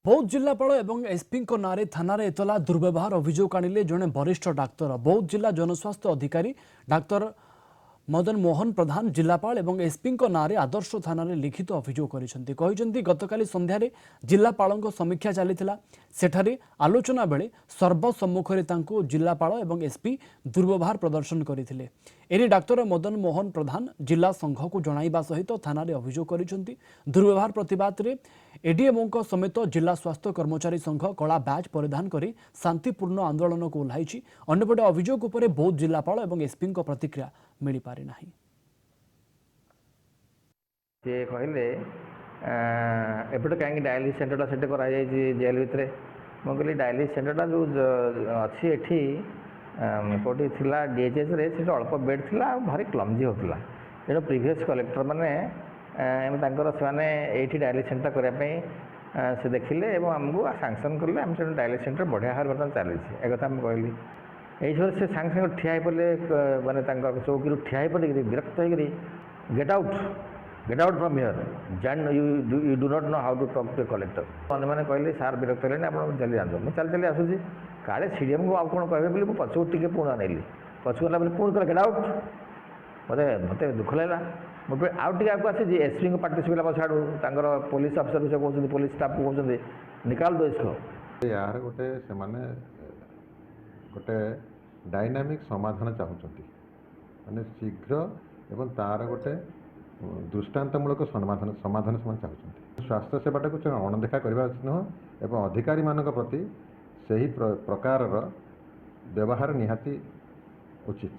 बौद्ध जिलापाल और एसपी नारे थाना एतला दुर्व्यवहार अभियोग आनिले जड़े वरिष्ठ डाक्तर बौद्ध जिला जनस्वास्थ्य अधिकारी डाक्तर मदन मोहन प्रधान जिलापाल और एसपी नारे आदर्श थाना लिखित अभियोग कर गतकाली संध्यारे जिलापाल समीक्षा चली सेठारे आलोचना बेले सर्वसम्मुखें जिलापाल और एसपी दुर्व्यवहार प्रदर्शन करते एने डाक्तर मदन मोहन प्रधान जिला संघ को जणाइबा सहित थाना अभियोग कर दुर्व्यवहार प्रतिवाद में एडीएमओ समेत जिला स्वास्थ्य कर्मचारी संघ कला बैच परिधान कर शांतिपूर्ण आंदोलन को ओह्लाई अन्यपटे अभियोग उपर बौद्ध जिलापाल और एसपी प्रतिक्रिया मिल पारि नाही। से कहले एपटे कहीं डायलिसिस सेंटरटा सेट कर जेल भितर मुझे डायलिसिस सेंटरटा जो अच्छी एटी एपटे थिला डीएचएस रे से अल्प बेड थिला भारी क्लमजी होता तेणु प्रिवियस कलेक्टर मैंने से डायलिसिस सेंटर करने से देखिले और आमको सांक्शन कले आम से डायलिसिस सेंटर बढ़िया भाव बर्तमान चली एक कहली यही से सांगे सांगे ठिया पड़े माने चौकी ठिया पड़े विरक्त हो गेट आउट फ्रॉम हियर जैन you do not know how to talk to collector मैंने कहले सार विरक्त है आप चली जाते मुझे चली चली आसूसी काले सीडीएम को आउ कौन कहे बोली मुझे पछू टे पुणी अनेली पछू गला पुणी कह गेट आउट मत दुख लगा मुझे आउ टे आपको आसी एसपी को पार्टिसिपेट छाड़ू पुलिस अफिसर से कहते पुलिस स्टाफ को कहते निकाल दो इसको यार गोटे से गोटे डायनामिक समाधान चाहते माने शीघ्र एवं तार गोटे दृष्टांतमूलक समाधान से चाहते स्वास्थ्य सेवाटा को अणदेखा करने उचित नुह एवं अधिकारी मानक प्रति सही प्रकार व्यवहार निहाती उचित।